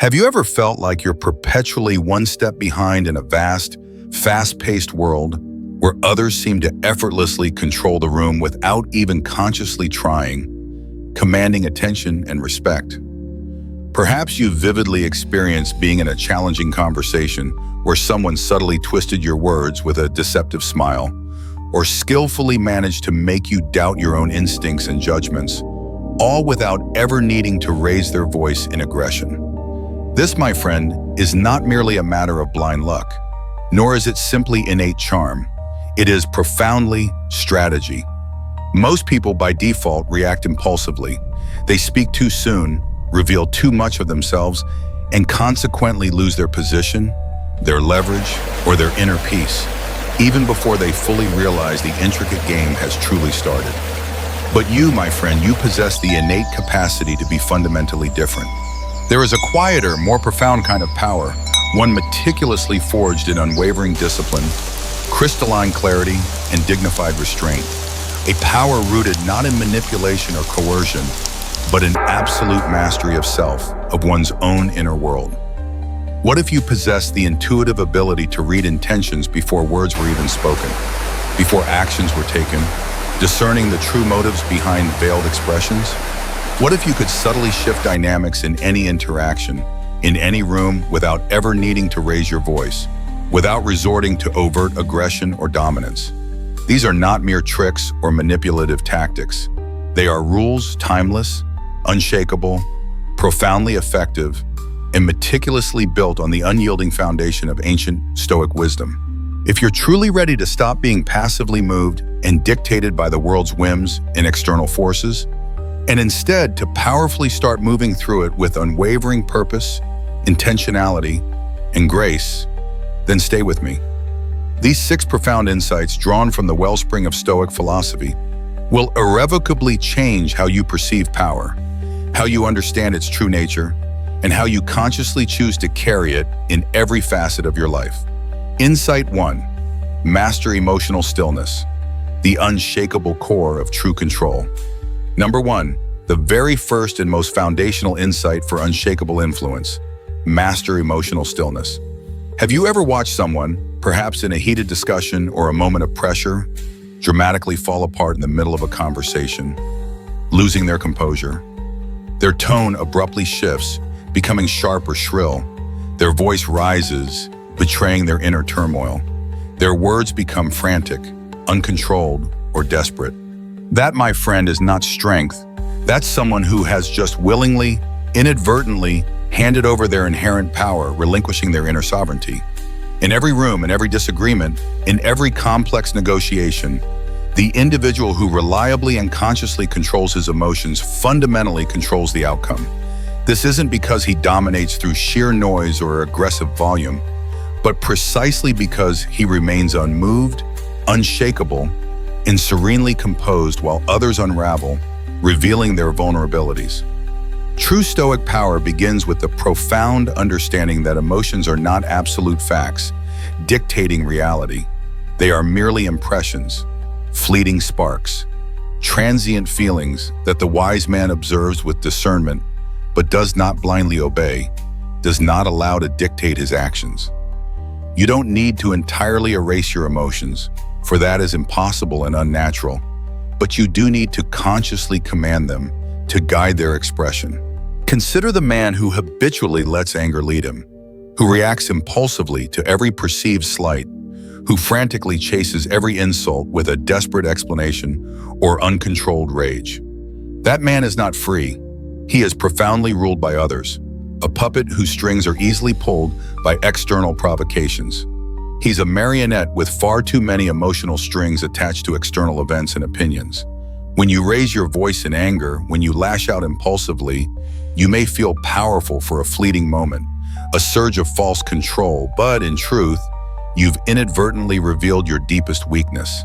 Have you ever felt like you're perpetually one step behind in a vast, fast-paced world where others seem to effortlessly control the room without even consciously trying, commanding attention and respect? Perhaps you've vividly experienced being in a challenging conversation where someone subtly twisted your words with a deceptive smile, or skillfully managed to make you doubt your own instincts and judgments, all without ever needing to raise their voice in aggression. This, my friend, is not merely a matter of blind luck, nor is it simply innate charm. It is profoundly strategy. Most people by default react impulsively. They speak too soon, reveal too much of themselves, and consequently lose their position, their leverage, or their inner peace, even before they fully realize the intricate game has truly started. But you, my friend, you possess the innate capacity to be fundamentally different. There is a quieter, more profound kind of power, one meticulously forged in unwavering discipline, crystalline clarity, and dignified restraint. A power rooted not in manipulation or coercion, but in absolute mastery of self, of one's own inner world. What if you possessed the intuitive ability to read intentions before words were even spoken, before actions were taken, discerning the true motives behind veiled expressions? What if you could subtly shift dynamics in any interaction, in any room, without ever needing to raise your voice, without resorting to overt aggression or dominance? These are not mere tricks or manipulative tactics. They are rules, timeless, unshakable, profoundly effective, and meticulously built on the unyielding foundation of ancient Stoic wisdom. If you're truly ready to stop being passively moved and dictated by the world's whims and external forces, and instead to powerfully start moving through it with unwavering purpose, intentionality, and grace, then stay with me. These 6 profound insights drawn from the wellspring of Stoic philosophy will irrevocably change how you perceive power, how you understand its true nature, and how you consciously choose to carry it in every facet of your life. Insight 1. Master emotional stillness, the unshakable core of true control. Number 1, the very first and most foundational insight for unshakable influence: master emotional stillness. Have you ever watched someone, perhaps in a heated discussion or a moment of pressure, dramatically fall apart in the middle of a conversation, losing their composure? Their tone abruptly shifts, becoming sharp or shrill. Their voice rises, betraying their inner turmoil. Their words become frantic, uncontrolled, or desperate. That, my friend, is not strength. That's someone who has just willingly, inadvertently handed over their inherent power, relinquishing their inner sovereignty. In every room, in every disagreement, in every complex negotiation, the individual who reliably and consciously controls his emotions fundamentally controls the outcome. This isn't because he dominates through sheer noise or aggressive volume, but precisely because he remains unmoved, unshakable, and serenely composed while others unravel, revealing their vulnerabilities. True Stoic power begins with the profound understanding that emotions are not absolute facts, dictating reality. They are merely impressions, fleeting sparks, transient feelings that the wise man observes with discernment, but does not blindly obey, does not allow to dictate his actions. You don't need to entirely erase your emotions, for that is impossible and unnatural, but you do need to consciously command them to guide their expression. Consider the man who habitually lets anger lead him, who reacts impulsively to every perceived slight, who frantically chases every insult with a desperate explanation or uncontrolled rage. That man is not free. He is profoundly ruled by others, a puppet whose strings are easily pulled by external provocations. He's a marionette with far too many emotional strings attached to external events and opinions. When you raise your voice in anger, when you lash out impulsively, you may feel powerful for a fleeting moment, a surge of false control, but in truth, you've inadvertently revealed your deepest weakness.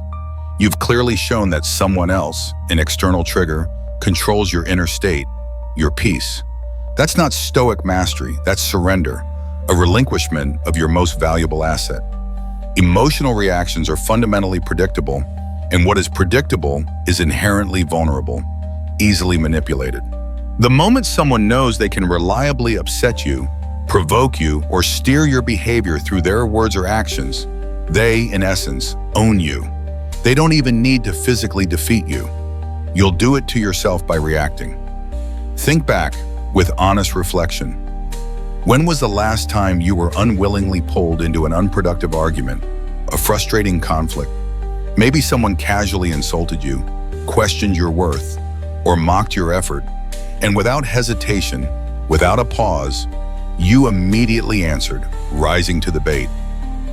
You've clearly shown that someone else, an external trigger, controls your inner state, your peace. That's not Stoic mastery, that's surrender, a relinquishment of your most valuable asset. Emotional reactions are fundamentally predictable, and what is predictable is inherently vulnerable, easily manipulated. The moment someone knows they can reliably upset you, provoke you, or steer your behavior through their words or actions, they, in essence, own you. They don't even need to physically defeat you. You'll do it to yourself by reacting. Think back with honest reflection. When was the last time you were unwillingly pulled into an unproductive argument, a frustrating conflict? Maybe someone casually insulted you, questioned your worth, or mocked your effort, and without hesitation, without a pause, you immediately answered, rising to the bait.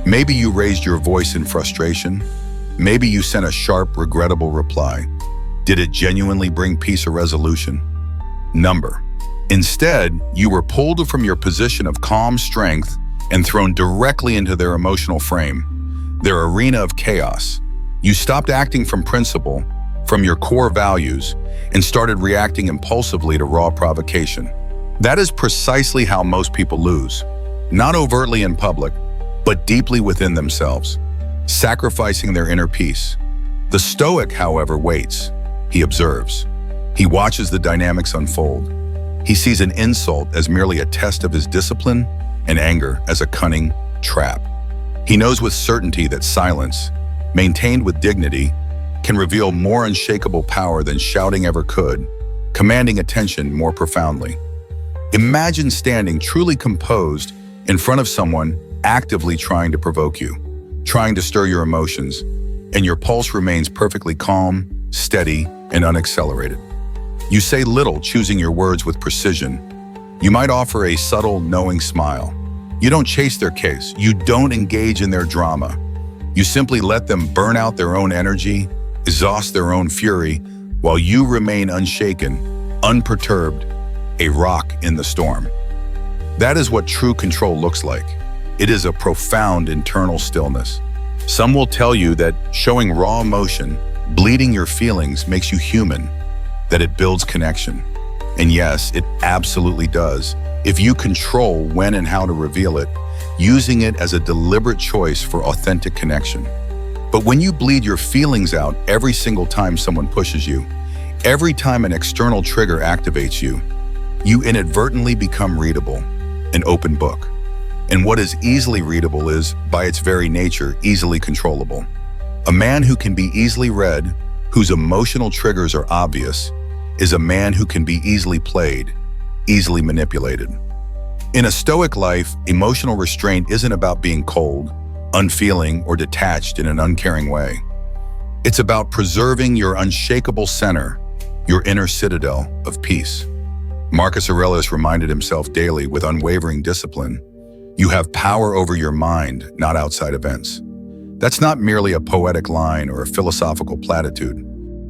Maybe you raised your voice in frustration. Maybe you sent a sharp, regrettable reply. Did it genuinely bring peace or resolution? Number. Instead, you were pulled from your position of calm strength and thrown directly into their emotional frame, their arena of chaos. You stopped acting from principle, from your core values, and started reacting impulsively to raw provocation. That is precisely how most people lose, not overtly in public, but deeply within themselves, sacrificing their inner peace. The Stoic, however, waits. He observes. He watches the dynamics unfold. He sees an insult as merely a test of his discipline and anger as a cunning trap. He knows with certainty that silence, maintained with dignity, can reveal more unshakable power than shouting ever could, commanding attention more profoundly. Imagine standing truly composed in front of someone actively trying to provoke you, trying to stir your emotions, and your pulse remains perfectly calm, steady, and unaccelerated. You say little, choosing your words with precision. You might offer a subtle, knowing smile. You don't chase their case. You don't engage in their drama. You simply let them burn out their own energy, exhaust their own fury, while you remain unshaken, unperturbed, a rock in the storm. That is what true control looks like. It is a profound internal stillness. Some will tell you that showing raw emotion, bleeding your feelings makes you human, that it builds connection. And yes, it absolutely does, if you control when and how to reveal it, using it as a deliberate choice for authentic connection. But when you bleed your feelings out every single time someone pushes you, every time an external trigger activates you, you inadvertently become readable, an open book. And what is easily readable is, by its very nature, easily controllable. A man who can be easily read, whose emotional triggers are obvious, is a man who can be easily played, easily manipulated. In a Stoic life, emotional restraint isn't about being cold, unfeeling, or detached in an uncaring way. It's about preserving your unshakable center, your inner citadel of peace. Marcus Aurelius reminded himself daily with unwavering discipline, you have power over your mind, not outside events. That's not merely a poetic line or a philosophical platitude.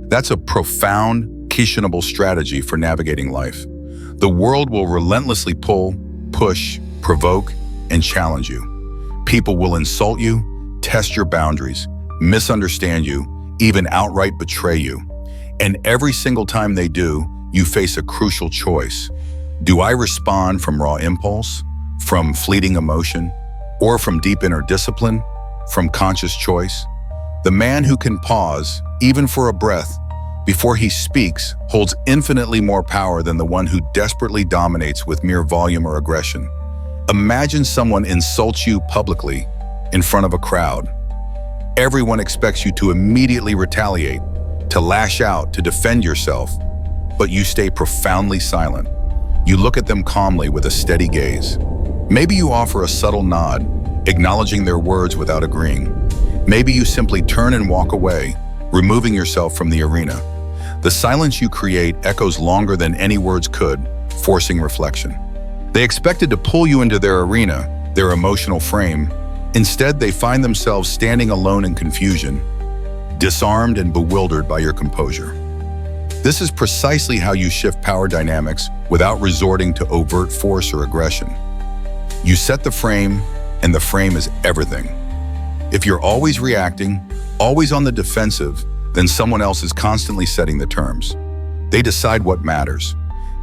That's a profound, actionable strategy for navigating life. The world will relentlessly pull, push, provoke, and challenge you. People will insult you, test your boundaries, misunderstand you, even outright betray you. And every single time they do, you face a crucial choice. Do I respond from raw impulse, from fleeting emotion, or from deep inner discipline, from conscious choice? The man who can pause, even for a breath, before he speaks, holds infinitely more power than the one who desperately dominates with mere volume or aggression. Imagine someone insults you publicly in front of a crowd. Everyone expects you to immediately retaliate, to lash out, to defend yourself, but you stay profoundly silent. You look at them calmly with a steady gaze. Maybe you offer a subtle nod, acknowledging their words without agreeing. Maybe you simply turn and walk away, removing yourself from the arena. The silence you create echoes longer than any words could, forcing reflection. They expected to pull you into their arena, their emotional frame. Instead, they find themselves standing alone in confusion, disarmed and bewildered by your composure. This is precisely how you shift power dynamics without resorting to overt force or aggression. You set the frame, and the frame is everything. If you're always reacting, always on the defensive, then someone else is constantly setting the terms. They decide what matters.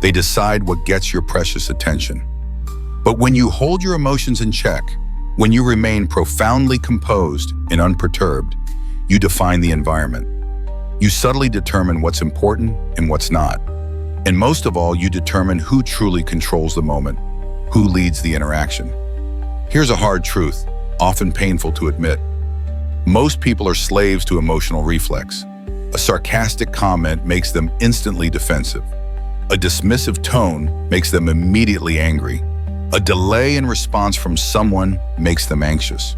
They decide what gets your precious attention. But when you hold your emotions in check, when you remain profoundly composed and unperturbed, you define the environment. You subtly determine what's important and what's not. And most of all, you determine who truly controls the moment. Who leads the interaction? Here's a hard truth, often painful to admit. Most people are slaves to emotional reflex. A sarcastic comment makes them instantly defensive. A dismissive tone makes them immediately angry. A delay in response from someone makes them anxious.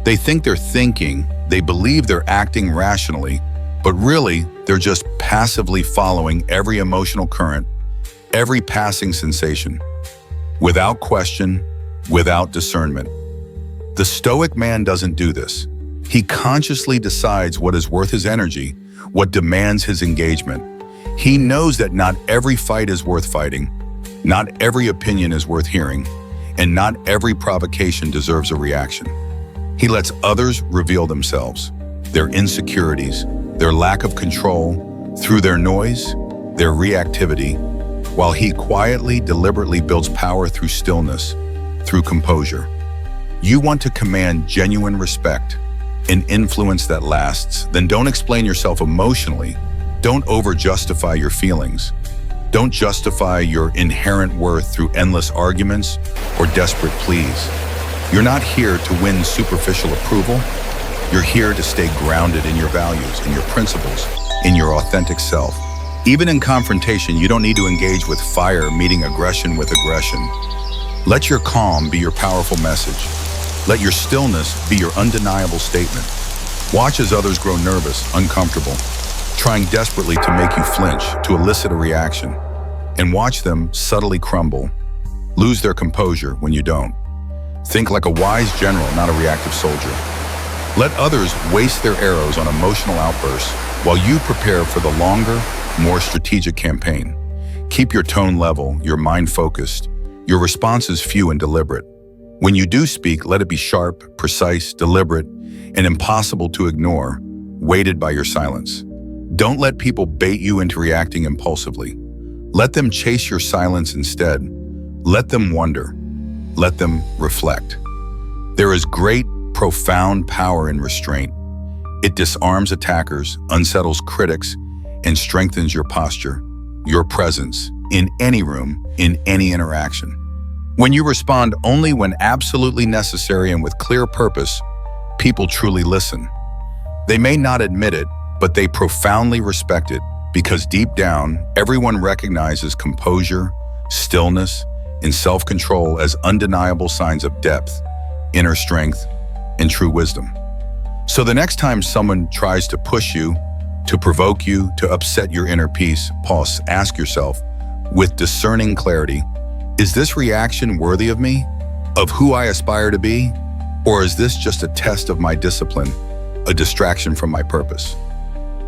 They think they're thinking, they believe they're acting rationally, but really, they're just passively following every emotional current, every passing sensation, without question, without discernment. The Stoic man doesn't do this. He consciously decides what is worth his energy, what demands his engagement. He knows that not every fight is worth fighting, not every opinion is worth hearing, and not every provocation deserves a reaction. He lets others reveal themselves, their insecurities, their lack of control, through their noise, their reactivity, while he quietly, deliberately builds power through stillness, through composure. You want to command genuine respect, an influence that lasts, then don't explain yourself emotionally. Don't over-justify your feelings. Don't justify your inherent worth through endless arguments or desperate pleas. You're not here to win superficial approval. You're here to stay grounded in your values, in your principles, in your authentic self. Even in confrontation, you don't need to engage with fire, meeting aggression with aggression. Let your calm be your powerful message. Let your stillness be your undeniable statement. Watch as others grow nervous, uncomfortable, trying desperately to make you flinch, to elicit a reaction. And watch them subtly crumble, lose their composure when you don't. Think like a wise general, not a reactive soldier. Let others waste their arrows on emotional outbursts while you prepare for the longer, more strategic campaign. Keep your tone level, your mind focused, your responses few and deliberate. When you do speak, let it be sharp, precise, deliberate, and impossible to ignore, weighted by your silence. Don't let people bait you into reacting impulsively. Let them chase your silence instead. Let them wonder. Let them reflect. There is great, profound power in restraint. It disarms attackers, unsettles critics, and strengthens your posture, your presence, in any room, in any interaction. When you respond only when absolutely necessary and with clear purpose, people truly listen. They may not admit it, but they profoundly respect it because deep down, everyone recognizes composure, stillness, and self-control as undeniable signs of depth, inner strength, and true wisdom. So the next time someone tries to push you, to provoke you, to upset your inner peace, pause, ask yourself, with discerning clarity, is this reaction worthy of me, of who I aspire to be, or is this just a test of my discipline, a distraction from my purpose?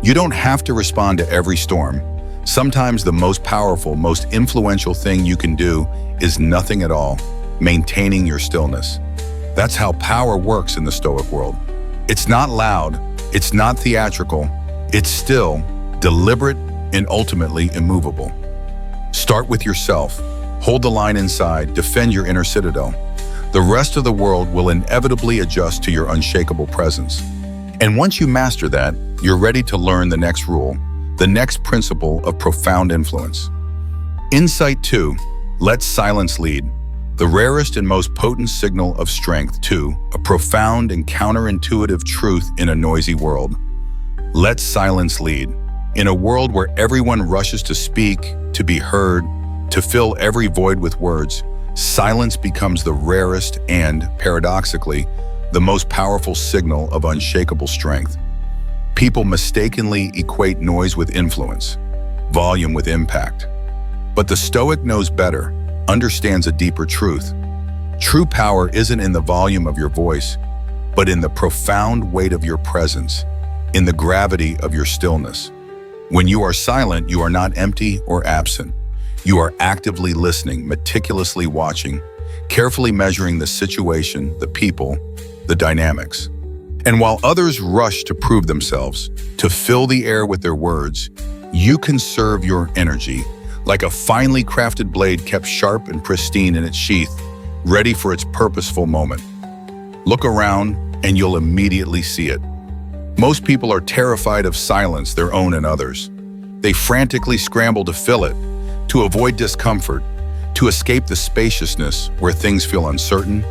You don't have to respond to every storm. Sometimes the most powerful, most influential thing you can do is nothing at all, maintaining your stillness. That's how power works in the Stoic world. It's not loud, it's not theatrical, it's still, deliberate, and ultimately immovable. Start with yourself. Hold the line inside, defend your inner citadel. The rest of the world will inevitably adjust to your unshakable presence. And once you master that, you're ready to learn the next rule, the next principle of profound influence. Insight 2, let silence lead. The rarest and most potent signal of strength. 2, a profound and counterintuitive truth in a noisy world. Let silence lead. In a world where everyone rushes to speak, to be heard, to fill every void with words, silence becomes the rarest and, paradoxically, the most powerful signal of unshakable strength. People mistakenly equate noise with influence, volume with impact. But the Stoic knows better, understands a deeper truth. True power isn't in the volume of your voice, but in the profound weight of your presence, in the gravity of your stillness. When you are silent, you are not empty or absent. You are actively listening, meticulously watching, carefully measuring the situation, the people, the dynamics. And while others rush to prove themselves, to fill the air with their words, you conserve your energy like a finely crafted blade kept sharp and pristine in its sheath, ready for its purposeful moment. Look around and you'll immediately see it. Most people are terrified of silence, their own and others. They frantically scramble to fill it, to avoid discomfort, to escape the spaciousness where things feel uncertain,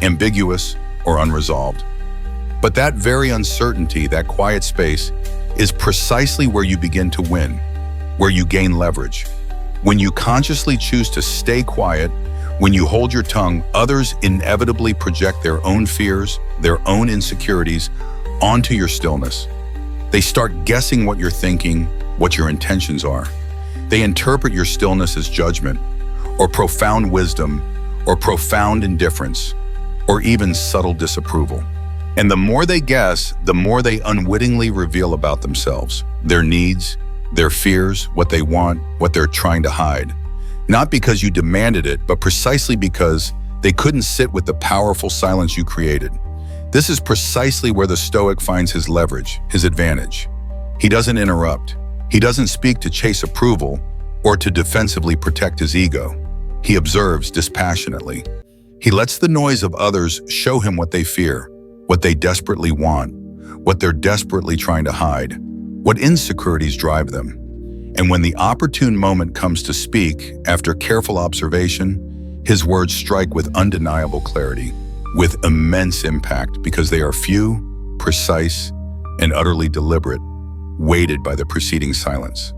ambiguous, or unresolved. But that very uncertainty, that quiet space, is precisely where you begin to win, where you gain leverage. When you consciously choose to stay quiet, when you hold your tongue, others inevitably project their own fears, their own insecurities onto your stillness. They start guessing what you're thinking, what your intentions are. They interpret your stillness as judgment, or profound wisdom, or profound indifference, or even subtle disapproval. And the more they guess, the more they unwittingly reveal about themselves, their needs, their fears, what they want, what they're trying to hide. Not because you demanded it, but precisely because they couldn't sit with the powerful silence you created. This is precisely where the Stoic finds his leverage, his advantage. He doesn't interrupt. He doesn't speak to chase approval or to defensively protect his ego. He observes dispassionately. He lets the noise of others show him what they fear, what they desperately want, what they're desperately trying to hide, what insecurities drive them. And when the opportune moment comes to speak, after careful observation, his words strike with undeniable clarity, with immense impact because they are few, precise, and utterly deliberate, weighted by the preceding silence.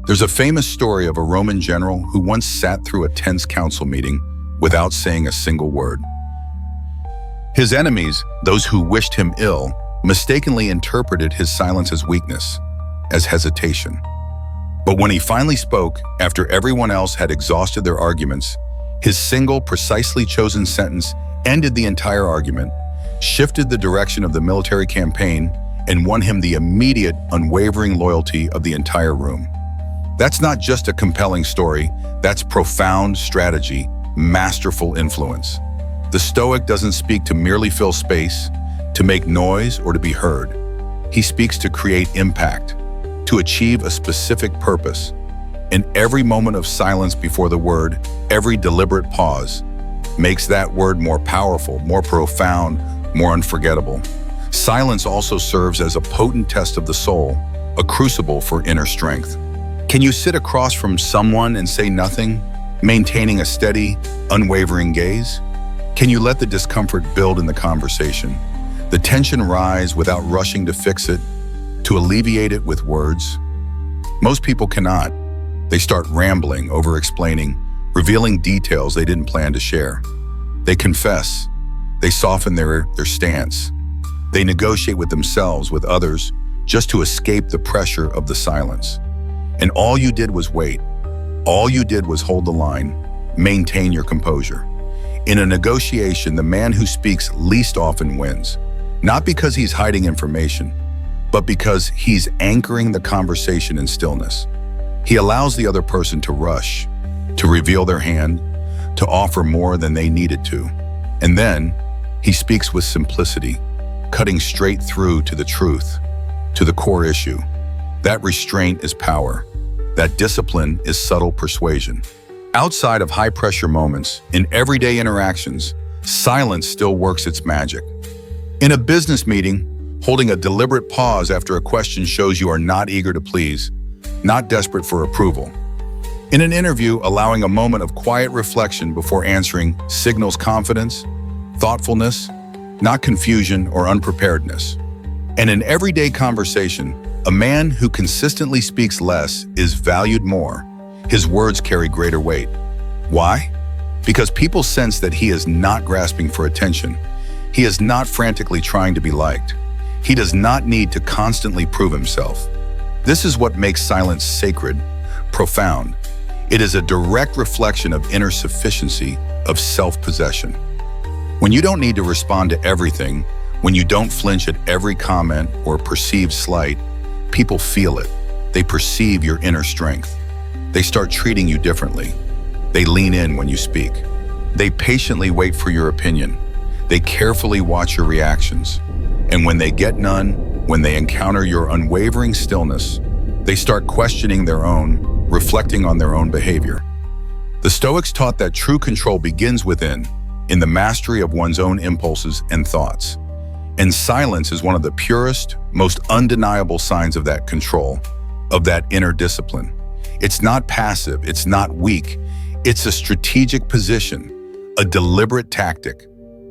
There's a famous story of a Roman general who once sat through a tense council meeting without saying a single word. His enemies, those who wished him ill, mistakenly interpreted his silence as weakness, as hesitation. But when he finally spoke, after everyone else had exhausted their arguments, his single, precisely chosen sentence ended the entire argument, shifted the direction of the military campaign, and won him the immediate, unwavering loyalty of the entire room. That's not just a compelling story, that's profound strategy, masterful influence. The Stoic doesn't speak to merely fill space, to make noise, or to be heard. He speaks to create impact, to achieve a specific purpose. And every moment of silence before the word, every deliberate pause, makes that word more powerful, more profound, more unforgettable. Silence also serves as a potent test of the soul, a crucible for inner strength. Can you sit across from someone and say nothing, maintaining a steady, unwavering gaze? Can you let the discomfort build in the conversation, the tension rise without rushing to fix it, to alleviate it with words? Most people cannot. They start rambling, over-explaining, revealing details they didn't plan to share. They confess. They soften their stance. They negotiate with themselves, with others, just to escape the pressure of the silence. And all you did was wait. All you did was hold the line, maintain your composure. In a negotiation, the man who speaks least often wins, not because he's hiding information, but because he's anchoring the conversation in stillness. He allows the other person to rush, to reveal their hand, to offer more than they needed to. And then he speaks with simplicity, cutting straight through to the truth, to the core issue. That restraint is power. That discipline is subtle persuasion. Outside of high-pressure moments, in everyday interactions, silence still works its magic. In a business meeting, holding a deliberate pause after a question shows you are not eager to please, not desperate for approval. In an interview, allowing a moment of quiet reflection before answering signals confidence, thoughtfulness, not confusion or unpreparedness. And in everyday conversation, a man who consistently speaks less is valued more. His words carry greater weight. Why? Because people sense that he is not grasping for attention. He is not frantically trying to be liked. He does not need to constantly prove himself. This is what makes silence sacred, profound. It is a direct reflection of inner sufficiency, of self-possession. When you don't need to respond to everything, when you don't flinch at every comment or perceived slight, people feel it. They perceive your inner strength. They start treating you differently. They lean in when you speak. They patiently wait for your opinion. They carefully watch your reactions. And when they get none, when they encounter your unwavering stillness, they start questioning their own, reflecting on their own behavior. The Stoics taught that true control begins within, in the mastery of one's own impulses and thoughts. And silence is one of the purest, most undeniable signs of that control, of that inner discipline. It's not passive, it's not weak, It's a strategic position, a deliberate tactic,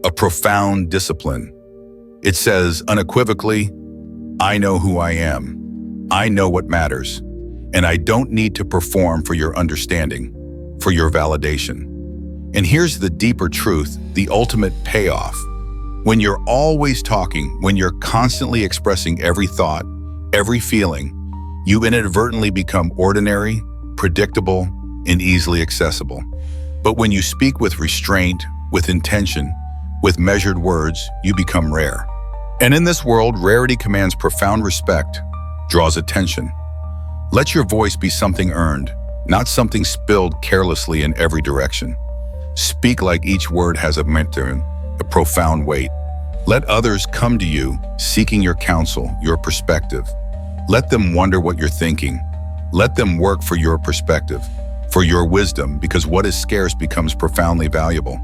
a profound discipline. It says unequivocally, I know who I am. I know what matters. And I don't need to perform for your understanding, for your validation. And here's the deeper truth, the ultimate payoff. When you're always talking, when you're constantly expressing every thought, every feeling, you inadvertently become ordinary, predictable, and easily accessible. But when you speak with restraint, with intention, with measured words, you become rare. And in this world, rarity commands profound respect, draws attention. Let your voice be something earned, not something spilled carelessly in every direction. Speak like each word has a mentor, a profound weight. Let others come to you, seeking your counsel, your perspective. Let them wonder what you're thinking. Let them work for your perspective, for your wisdom, because what is scarce becomes profoundly valuable.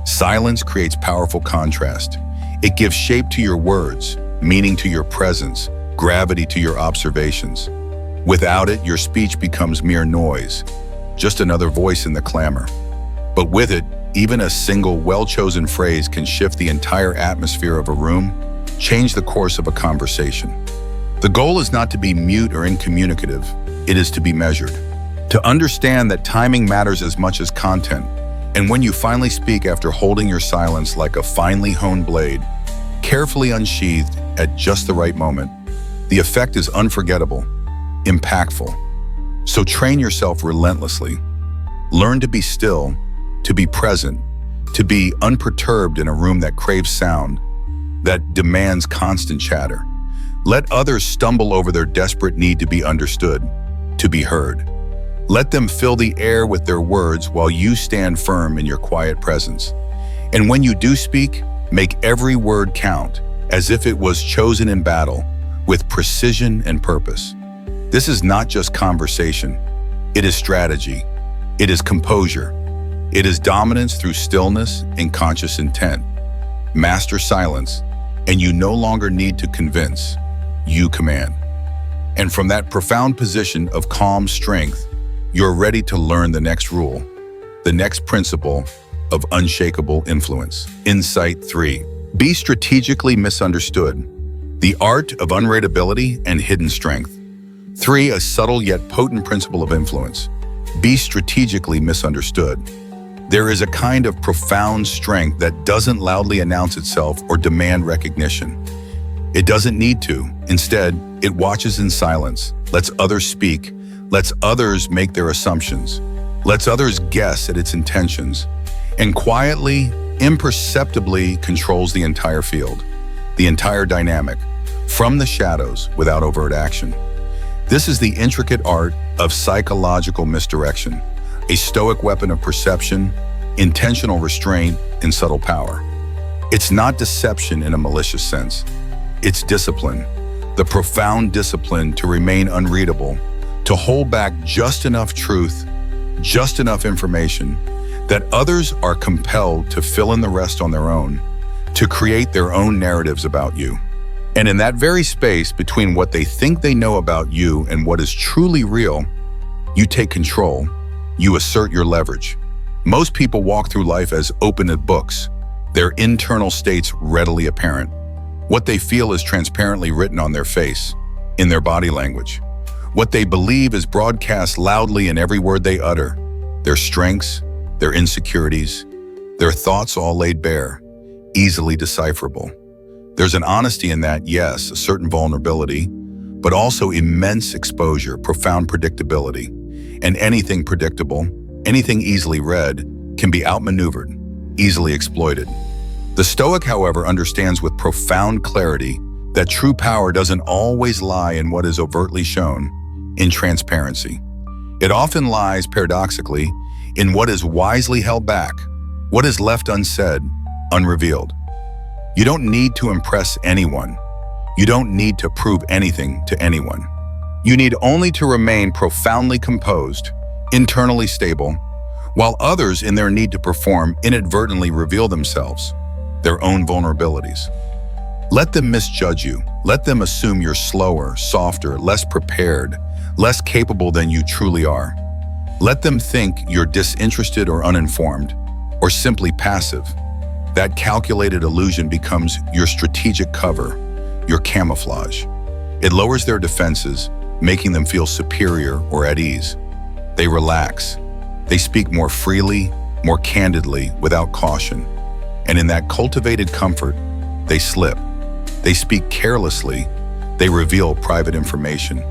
Silence creates powerful contrast. It gives shape to your words, meaning to your presence, gravity to your observations. Without it, your speech becomes mere noise, just another voice in the clamor. But with it, even a single well-chosen phrase can shift the entire atmosphere of a room, change the course of a conversation. The goal is not to be mute or incommunicative, it is to be measured. To understand that timing matters as much as content, and when you finally speak after holding your silence like a finely honed blade, carefully unsheathed at just the right moment, the effect is unforgettable, impactful. So train yourself relentlessly. Learn to be still, to be present, to be unperturbed in a room that craves sound, that demands constant chatter. Let others stumble over their desperate need to be understood, to be heard. Let them fill the air with their words while you stand firm in your quiet presence. And when you do speak, make every word count, as if it was chosen in battle, with precision and purpose. This is not just conversation. It is strategy. It is composure. It is dominance through stillness and conscious intent. Master silence, and you no longer need to convince. You command. And from that profound position of calm strength, you're ready to learn the next rule, the next principle of unshakable influence. Insight 3. Be strategically misunderstood. The art of unreadability and hidden strength. 3. A subtle yet potent principle of influence. Be strategically misunderstood. There is a kind of profound strength that doesn't loudly announce itself or demand recognition. It doesn't need to. Instead, it watches in silence, lets others speak, lets others make their assumptions, lets others guess at its intentions, and quietly, imperceptibly controls the entire field, the entire dynamic, from the shadows without overt action. This is the intricate art of psychological misdirection, a Stoic weapon of perception, intentional restraint, and subtle power. It's not deception in a malicious sense. It's discipline, the profound discipline to remain unreadable, to hold back just enough truth, just enough information, that others are compelled to fill in the rest on their own, to create their own narratives about you. And in that very space between what they think they know about you and what is truly real, you take control, you assert your leverage. Most people walk through life as open books, their internal states readily apparent. What they feel is transparently written on their face, in their body language. What they believe is broadcast loudly in every word they utter, their strengths, their insecurities, their thoughts all laid bare, easily decipherable. There's an honesty in that, yes, a certain vulnerability, but also immense exposure, profound predictability. And anything predictable, anything easily read, can be outmaneuvered, easily exploited. The Stoic, however, understands with profound clarity that true power doesn't always lie in what is overtly shown, in transparency. It often lies, paradoxically, in what is wisely held back, what is left unsaid, unrevealed. You don't need to impress anyone. You don't need to prove anything to anyone. You need only to remain profoundly composed, internally stable, while others in their need to perform inadvertently reveal themselves, their own vulnerabilities. Let them misjudge you. Let them assume you're slower, softer, less prepared, less capable than you truly are. Let them think you're disinterested or uninformed, or simply passive. That calculated illusion becomes your strategic cover, your camouflage. It lowers their defenses, making them feel superior or at ease. They relax. They speak more freely, more candidly, without caution. And in that cultivated comfort, they slip. They speak carelessly. They reveal private information.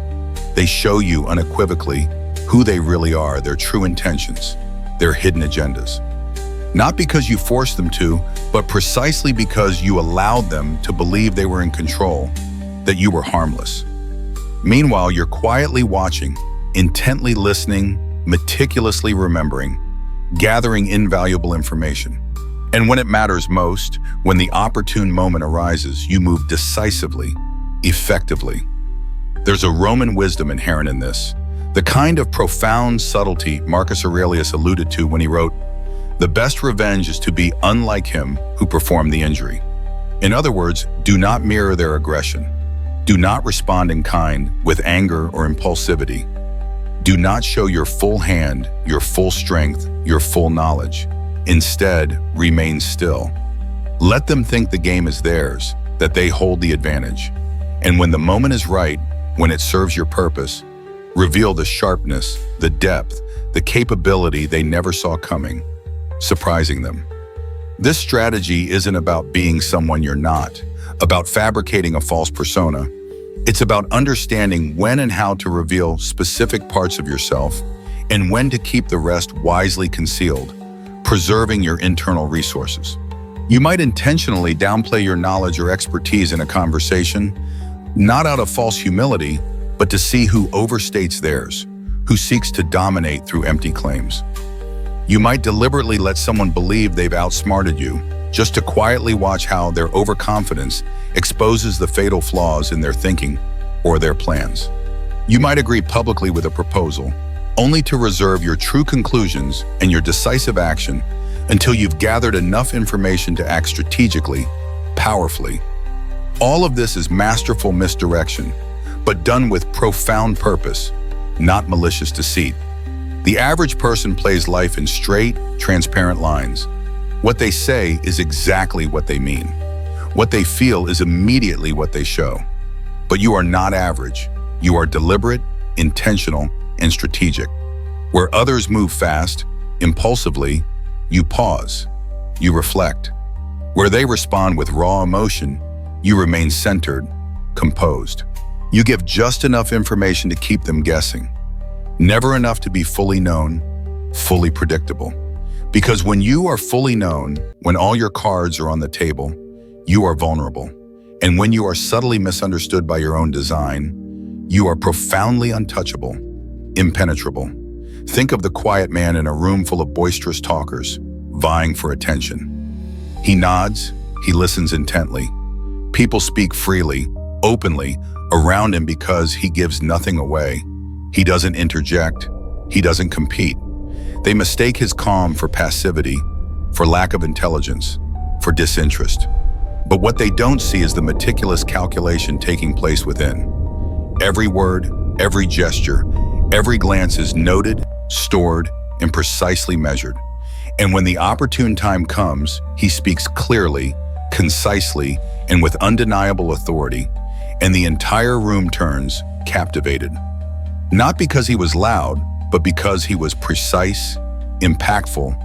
They show you unequivocally who they really are, their true intentions, their hidden agendas. Not because you forced them to, but precisely because you allowed them to believe they were in control, that you were harmless. Meanwhile, you're quietly watching, intently listening, meticulously remembering, gathering invaluable information. And when it matters most, when the opportune moment arises, you move decisively, effectively. There's a Roman wisdom inherent in this, the kind of profound subtlety Marcus Aurelius alluded to when he wrote, "The best revenge is to be unlike him who performed the injury." In other words, do not mirror their aggression. Do not respond in kind with anger or impulsivity. Do not show your full hand, your full strength, your full knowledge. Instead, remain still. Let them think the game is theirs, that they hold the advantage. And when the moment is right, when it serves your purpose, reveal the sharpness, the depth, the capability they never saw coming, surprising them. This strategy isn't about being someone you're not, about fabricating a false persona. It's about understanding when and how to reveal specific parts of yourself and when to keep the rest wisely concealed, preserving your internal resources. You might intentionally downplay your knowledge or expertise in a conversation, not out of false humility, but to see who overstates theirs, who seeks to dominate through empty claims. You might deliberately let someone believe they've outsmarted you, just to quietly watch how their overconfidence exposes the fatal flaws in their thinking or their plans. You might agree publicly with a proposal, only to reserve your true conclusions and your decisive action until you've gathered enough information to act strategically, powerfully. All of this is masterful misdirection, but done with profound purpose, not malicious deceit. The average person plays life in straight, transparent lines. What they say is exactly what they mean. What they feel is immediately what they show. But you are not average. You are deliberate, intentional, and strategic. Where others move fast, impulsively, you pause, you reflect. Where they respond with raw emotion, you remain centered, composed. You give just enough information to keep them guessing. Never enough to be fully known, fully predictable. Because when you are fully known, when all your cards are on the table, you are vulnerable. And when you are subtly misunderstood by your own design, you are profoundly untouchable, impenetrable. Think of the quiet man in a room full of boisterous talkers, vying for attention. He nods, he listens intently. People speak freely, openly, around him because he gives nothing away. He doesn't interject, he doesn't compete. They mistake his calm for passivity, for lack of intelligence, for disinterest. But what they don't see is the meticulous calculation taking place within. Every word, every gesture, every glance is noted, stored, and precisely measured. And when the opportune time comes, he speaks clearly, concisely, and with undeniable authority, and the entire room turns, captivated. Not because he was loud, but because he was precise, impactful,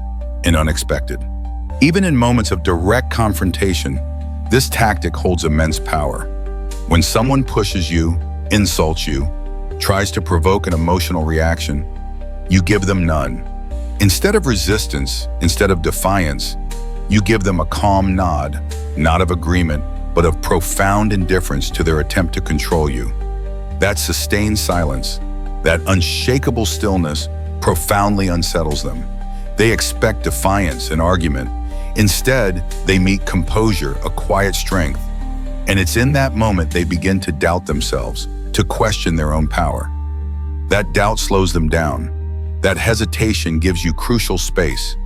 and unexpected. Even in moments of direct confrontation, this tactic holds immense power. When someone pushes you, insults you, tries to provoke an emotional reaction, you give them none. Instead of resistance, instead of defiance, you give them a calm nod, not of agreement, but of profound indifference to their attempt to control you. That sustained silence, that unshakable stillness, profoundly unsettles them. They expect defiance and argument. Instead, they meet composure, a quiet strength. And it's in that moment they begin to doubt themselves, to question their own power. That doubt slows them down. That hesitation gives you crucial space.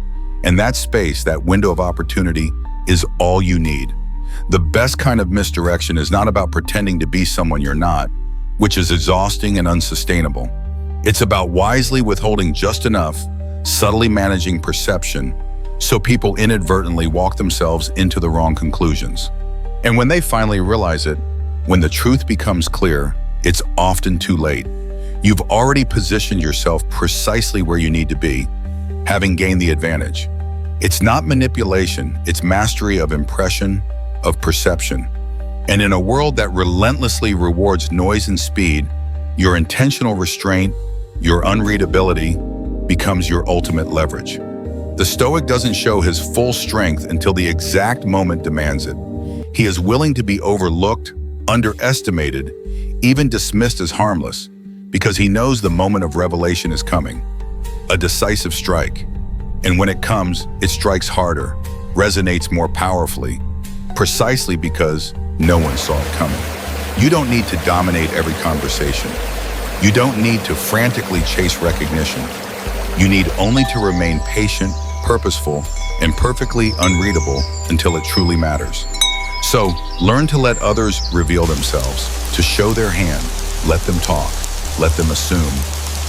And that space, that window of opportunity, is all you need. The best kind of misdirection is not about pretending to be someone you're not, which is exhausting and unsustainable. It's about wisely withholding just enough, subtly managing perception, so people inadvertently walk themselves into the wrong conclusions. And when they finally realize it, when the truth becomes clear, it's often too late. You've already positioned yourself precisely where you need to be, having gained the advantage. It's not manipulation, it's mastery of impression, of perception. And in a world that relentlessly rewards noise and speed, your intentional restraint, your unreadability, becomes your ultimate leverage. The Stoic doesn't show his full strength until the exact moment demands it. He is willing to be overlooked, underestimated, even dismissed as harmless, because he knows the moment of revelation is coming, a decisive strike. And when it comes, it strikes harder, resonates more powerfully, precisely because no one saw it coming. You don't need to dominate every conversation. You don't need to frantically chase recognition. You need only to remain patient, purposeful, and perfectly unreadable until it truly matters. So, learn to let others reveal themselves, to show their hand, let them talk, let them assume.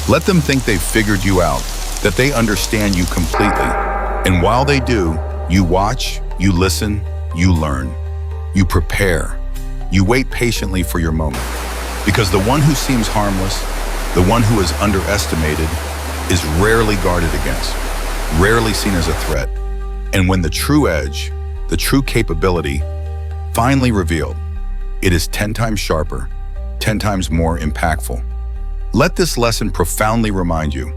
Let them think they've figured you out, that they understand you completely. And while they do, you watch, you listen, you learn. You prepare. You wait patiently for your moment. Because the one who seems harmless, the one who is underestimated, is rarely guarded against, rarely seen as a threat. And when the true edge, the true capability, finally revealed, it is 10 times sharper, 10 times more impactful. Let this lesson profoundly remind you,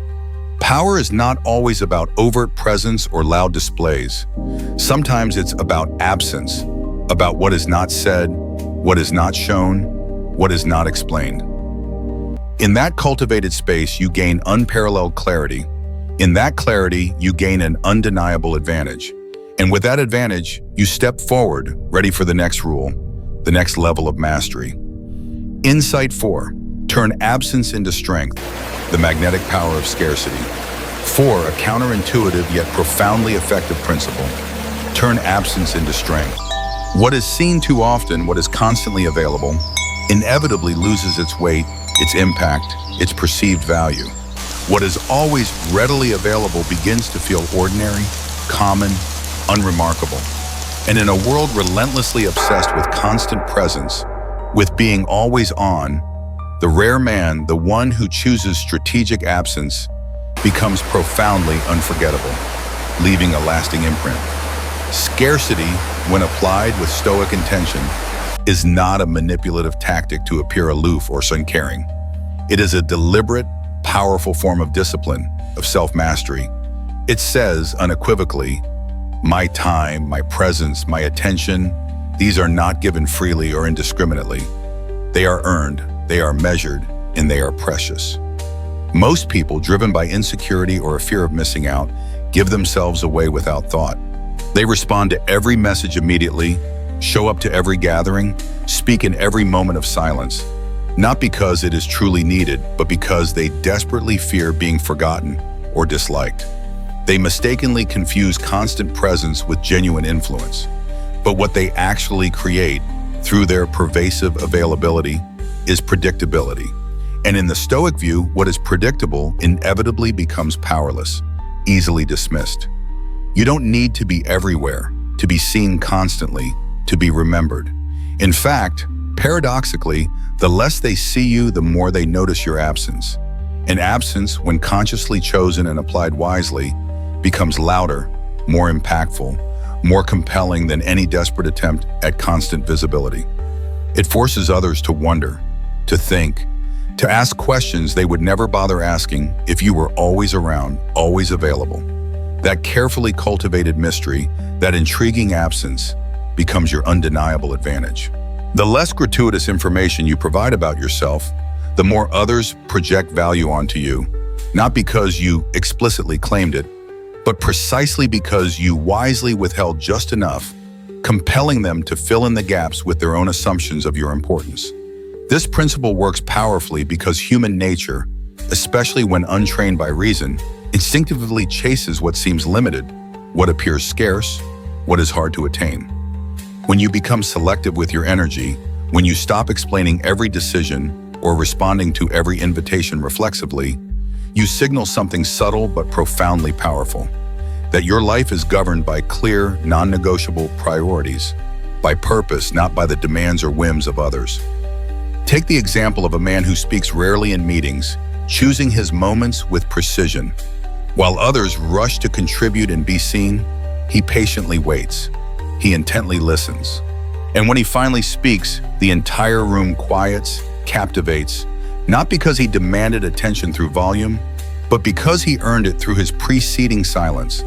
power is not always about overt presence or loud displays. Sometimes it's about absence, about what is not said, what is not shown, what is not explained. In that cultivated space, you gain unparalleled clarity. In that clarity, you gain an undeniable advantage. And with that advantage, you step forward, ready for the next rule, the next level of mastery. Insight 4, turn absence into strength, the magnetic power of scarcity. 4, a counterintuitive yet profoundly effective principle, turn absence into strength. What is seen too often, what is constantly available, inevitably loses its weight, its impact, its perceived value. What is always readily available begins to feel ordinary, common, unremarkable. And in a world relentlessly obsessed with constant presence, with being always on, the rare man, the one who chooses strategic absence, becomes profoundly unforgettable, leaving a lasting imprint. Scarcity, when applied with Stoic intention, is not a manipulative tactic to appear aloof or uncaring. It is a deliberate, powerful form of discipline, of self-mastery. It says unequivocally, my time, my presence, my attention, these are not given freely or indiscriminately. They are earned, they are measured, and they are precious. Most people, driven by insecurity or a fear of missing out, give themselves away without thought. They respond to every message immediately, show up to every gathering, speak in every moment of silence, not because it is truly needed, but because they desperately fear being forgotten or disliked. They mistakenly confuse constant presence with genuine influence. But what they actually create, through their pervasive availability, is predictability. And in the Stoic view, what is predictable inevitably becomes powerless, easily dismissed. You don't need to be everywhere, to be seen constantly, to be remembered. In fact, paradoxically, the less they see you, the more they notice your absence. And absence, when consciously chosen and applied wisely, becomes louder, more impactful, more compelling than any desperate attempt at constant visibility. It forces others to wonder, to think, to ask questions they would never bother asking if you were always around, always available. That carefully cultivated mystery, that intriguing absence, becomes your undeniable advantage. The less gratuitous information you provide about yourself, the more others project value onto you, not because you explicitly claimed it, but precisely because you wisely withheld just enough, compelling them to fill in the gaps with their own assumptions of your importance. This principle works powerfully because human nature, especially when untrained by reason, instinctively chases what seems limited, what appears scarce, what is hard to attain. When you become selective with your energy, when you stop explaining every decision or responding to every invitation reflexively, You signal something subtle but profoundly powerful, that your life is governed by clear, non-negotiable priorities, by purpose, not by the demands or whims of others. Take the example of a man who speaks rarely in meetings, choosing his moments with precision. While others rush to contribute and be seen, he patiently waits. He intently listens. And when he finally speaks, the entire room quiets, captivates, not because he demanded attention through volume, but because he earned it through his preceding silence,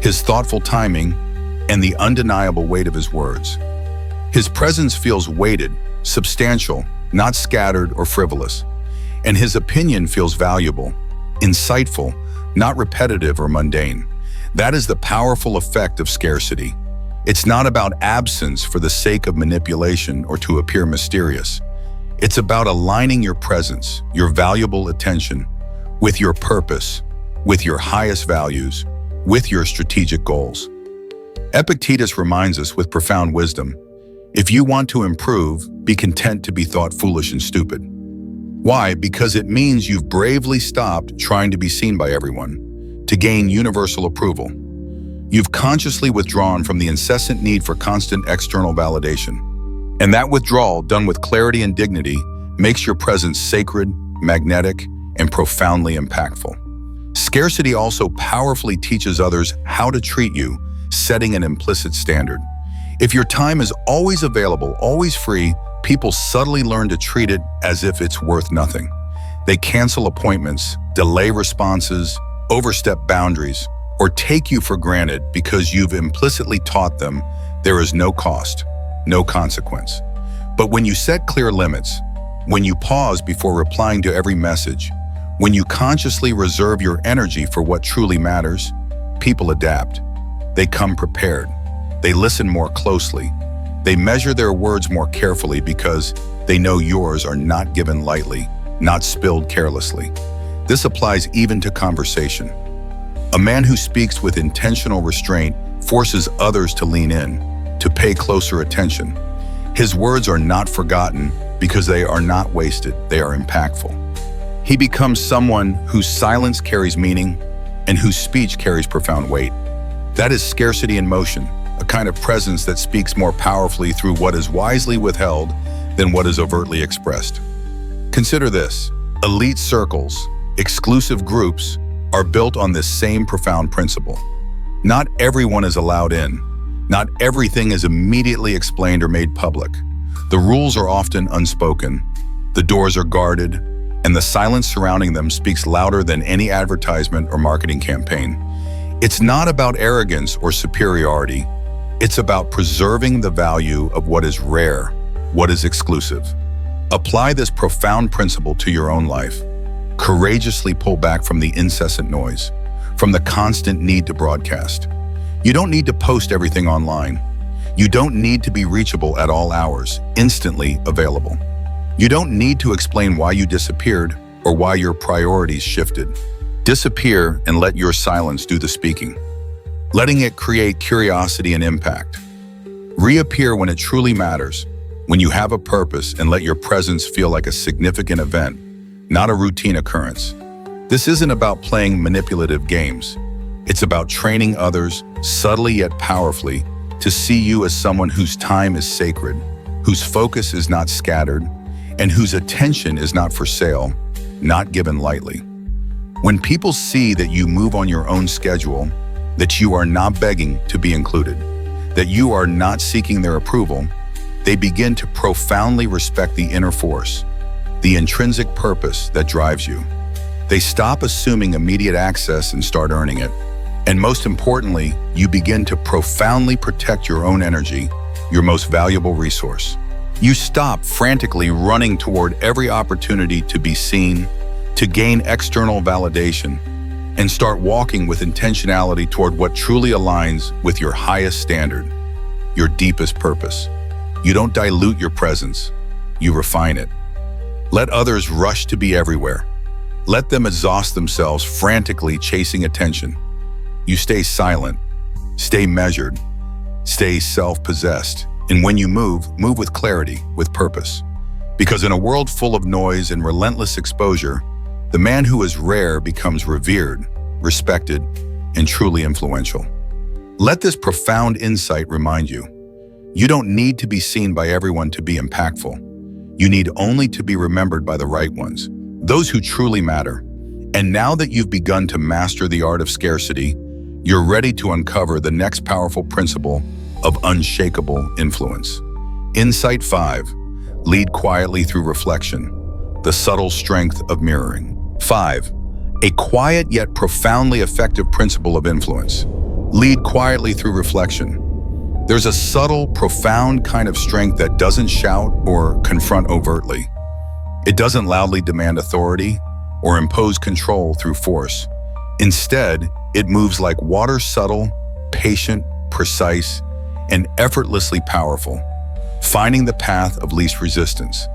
his thoughtful timing, and the undeniable weight of his words. His presence feels weighted, substantial, not scattered or frivolous, and his opinion feels valuable, insightful, not repetitive or mundane. That is the powerful effect of scarcity. It's not about absence for the sake of manipulation or to appear mysterious. It's about aligning your presence, your valuable attention, with your purpose, with your highest values, with your strategic goals. Epictetus reminds us with profound wisdom, if you want to improve, be content to be thought foolish and stupid. Why? Because it means you've bravely stopped trying to be seen by everyone, to gain universal approval. You've consciously withdrawn from the incessant need for constant external validation. And that withdrawal, done with clarity and dignity, makes your presence sacred, magnetic, and profoundly impactful. Scarcity also powerfully teaches others how to treat you, setting an implicit standard. If your time is always available, always free, people subtly learn to treat it as if it's worth nothing. They cancel appointments, delay responses, overstep boundaries, or take you for granted because you've implicitly taught them there is no cost, no consequence. But when you set clear limits, when you pause before replying to every message, when you consciously reserve your energy for what truly matters, people adapt. They come prepared. They listen more closely. They measure their words more carefully because they know yours are not given lightly, not spilled carelessly. This applies even to conversation. A man who speaks with intentional restraint forces others to lean in, to pay closer attention. His words are not forgotten because they are not wasted, they are impactful. He becomes someone whose silence carries meaning and whose speech carries profound weight. That is scarcity in motion, a kind of presence that speaks more powerfully through what is wisely withheld than what is overtly expressed. Consider this: elite circles, exclusive groups, are built on this same profound principle. Not everyone is allowed in. Not everything is immediately explained or made public. The rules are often unspoken. The doors are guarded, and the silence surrounding them speaks louder than any advertisement or marketing campaign. It's not about arrogance or superiority. It's about preserving the value of what is rare, what is exclusive. Apply this profound principle to your own life. Courageously pull back from the incessant noise, from the constant need to broadcast. You don't need to post everything online. You don't need to be reachable at all hours, instantly available. You don't need to explain why you disappeared or why your priorities shifted. Disappear and let your silence do the speaking, letting it create curiosity and impact. Reappear when it truly matters, when you have a purpose, and let your presence feel like a significant event, not a routine occurrence. This isn't about playing manipulative games. It's about training others, subtly yet powerfully, to see you as someone whose time is sacred, whose focus is not scattered, and whose attention is not for sale, not given lightly. When people see that you move on your own schedule, that you are not begging to be included, that you are not seeking their approval, they begin to profoundly respect the inner force, the intrinsic purpose that drives you. They stop assuming immediate access and start earning it. And most importantly, you begin to profoundly protect your own energy, your most valuable resource. You stop frantically running toward every opportunity to be seen, to gain external validation, and start walking with intentionality toward what truly aligns with your highest standard, your deepest purpose. You don't dilute your presence, you refine it. Let others rush to be everywhere. Let them exhaust themselves frantically chasing attention. You stay silent, stay measured, stay self-possessed. And when you move with clarity, with purpose. Because in a world full of noise and relentless exposure, The man who is rare becomes revered, respected, and truly influential. Let this profound insight remind you, you don't need to be seen by everyone to be impactful. You need only to be remembered by the right ones, those who truly matter. And now that you've begun to master the art of scarcity, you're ready to uncover the next powerful principle of unshakable influence. Insight 5. Lead quietly through reflection. The subtle strength of mirroring. 5. A quiet yet profoundly effective principle of influence. Lead quietly through reflection. There's a subtle, profound kind of strength that doesn't shout or confront overtly. It doesn't loudly demand authority or impose control through force. Instead, it moves like water, subtle, patient, precise, and effortlessly powerful, finding the path of least resistance.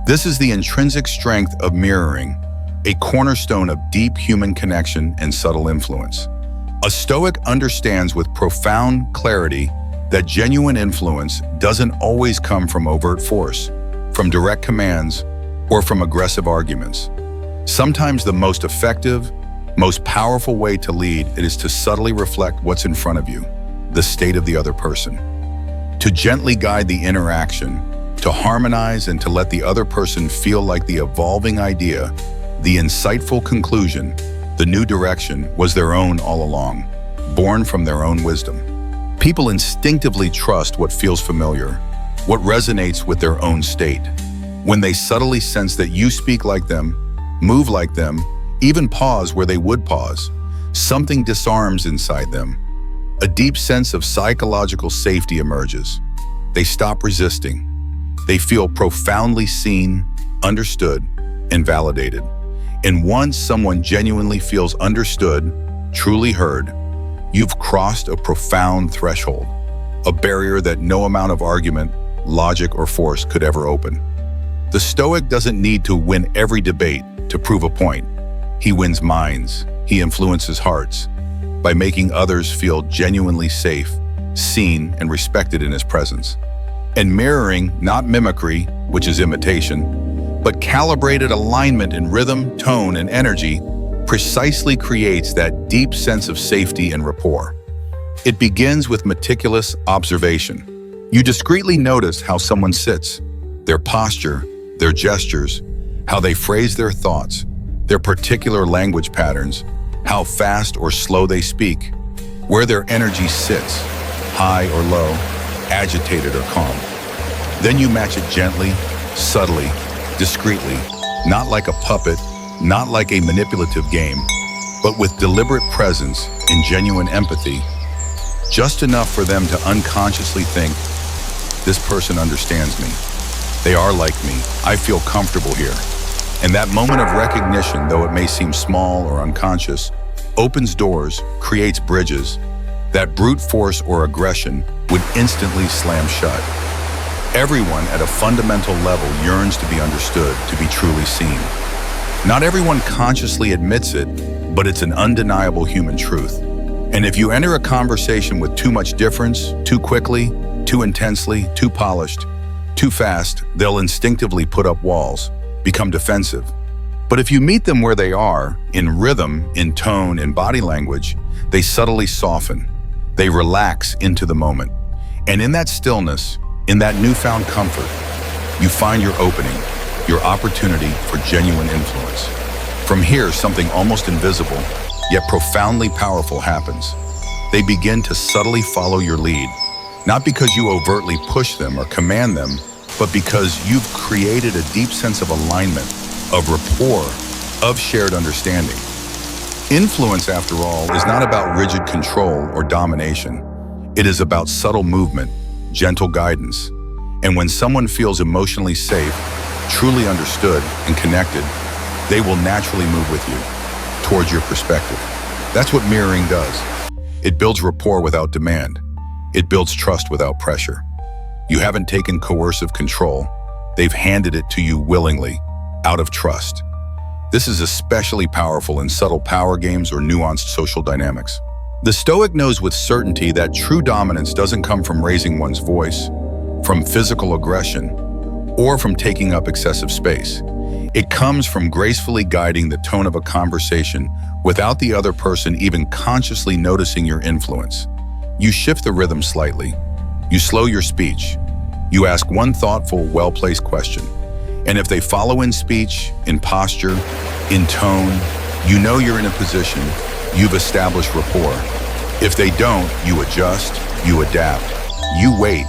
This is the intrinsic strength of mirroring, a cornerstone of deep human connection and subtle influence. A Stoic understands with profound clarity that genuine influence doesn't always come from overt force, from direct commands, or from aggressive arguments. Sometimes the most effective, most powerful way to lead is to subtly reflect what's in front of you, the state of the other person. To gently guide the interaction, to harmonize and to let the other person feel like the evolving idea, the insightful conclusion, the new direction was their own all along, born from their own wisdom. People instinctively trust what feels familiar, what resonates with their own state. When they subtly sense that you speak like them, move like them, even pause where they would pause, something disarms inside them. A deep sense of psychological safety emerges. They stop resisting. They feel profoundly seen, understood, and validated. And once someone genuinely feels understood, truly heard, you've crossed a profound threshold, a barrier that no amount of argument, logic, or force could ever open. The Stoic doesn't need to win every debate to prove a point. He wins minds, he influences hearts, by making others feel genuinely safe, seen, and respected in his presence. And mirroring, not mimicry, which is imitation, but calibrated alignment in rhythm, tone, and energy, precisely creates that deep sense of safety and rapport. It begins with meticulous observation. You discreetly notice how someone sits, their posture, their gestures, how they phrase their thoughts, their particular language patterns, how fast or slow they speak, where their energy sits, high or low, agitated or calm. Then you match it gently, subtly, discreetly, not like a puppet, not like a manipulative game, but with deliberate presence and genuine empathy, just enough for them to unconsciously think, this person understands me. They are like me. I feel comfortable here. And that moment of recognition, though it may seem small or unconscious, opens doors, creates bridges that brute force or aggression would instantly slam shut. Everyone at a fundamental level yearns to be understood, to be truly seen. Not everyone consciously admits it, but it's an undeniable human truth. And if you enter a conversation with too much difference, too quickly, too intensely, too polished, too fast, they'll instinctively put up walls, become defensive. But if you meet them where they are, in rhythm, in tone, in body language, they subtly soften. They relax into the moment. And in that stillness, in that newfound comfort, you find your opening, your opportunity for genuine influence. From here, something almost invisible, yet profoundly powerful happens. They begin to subtly follow your lead, not because you overtly push them or command them, but because you've created a deep sense of alignment, of rapport, of shared understanding. Influence, after all, is not about rigid control or domination. It is about subtle movement, gentle guidance. And when someone feels emotionally safe, truly understood and connected, they will naturally move with you, towards your perspective. That's what mirroring does. It builds rapport without demand. It builds trust without pressure. You haven't taken coercive control. They've handed it to you willingly, out of trust. This is especially powerful in subtle power games or nuanced social dynamics. The Stoic knows with certainty that true dominance doesn't come from raising one's voice, from physical aggression, or from taking up excessive space. It comes from gracefully guiding the tone of a conversation without the other person even consciously noticing your influence. You shift the rhythm slightly. You slow your speech. You ask one thoughtful, well-placed question. And if they follow in speech, in posture, in tone, you know you're in a position. You've established rapport. If they don't, you adjust, you adapt. You wait.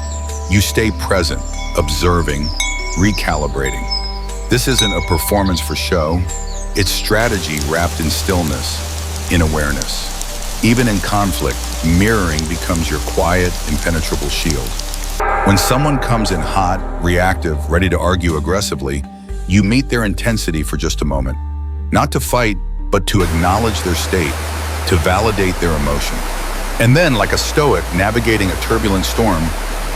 You stay present, observing, recalibrating. This isn't a performance for show. It's strategy wrapped in stillness, in awareness. Even in conflict, mirroring becomes your quiet, impenetrable shield. When someone comes in hot, reactive, ready to argue aggressively, you meet their intensity for just a moment. Not to fight, but to acknowledge their state, to validate their emotion. And then, like a Stoic navigating a turbulent storm,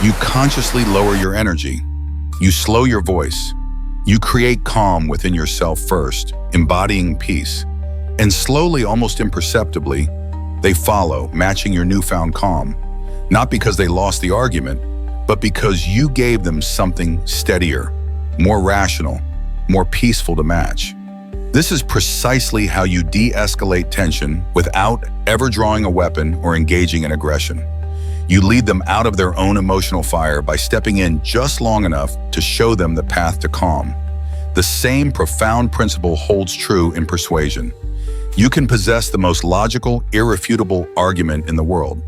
you consciously lower your energy. You slow your voice. You create calm within yourself first, embodying peace. And slowly, almost imperceptibly, they follow, matching your newfound calm. Not because they lost the argument, but because you gave them something steadier, more rational, more peaceful to match. This is precisely how you de-escalate tension without ever drawing a weapon or engaging in aggression. You lead them out of their own emotional fire by stepping in just long enough to show them the path to calm. The same profound principle holds true in persuasion. You can possess the most logical, irrefutable argument in the world,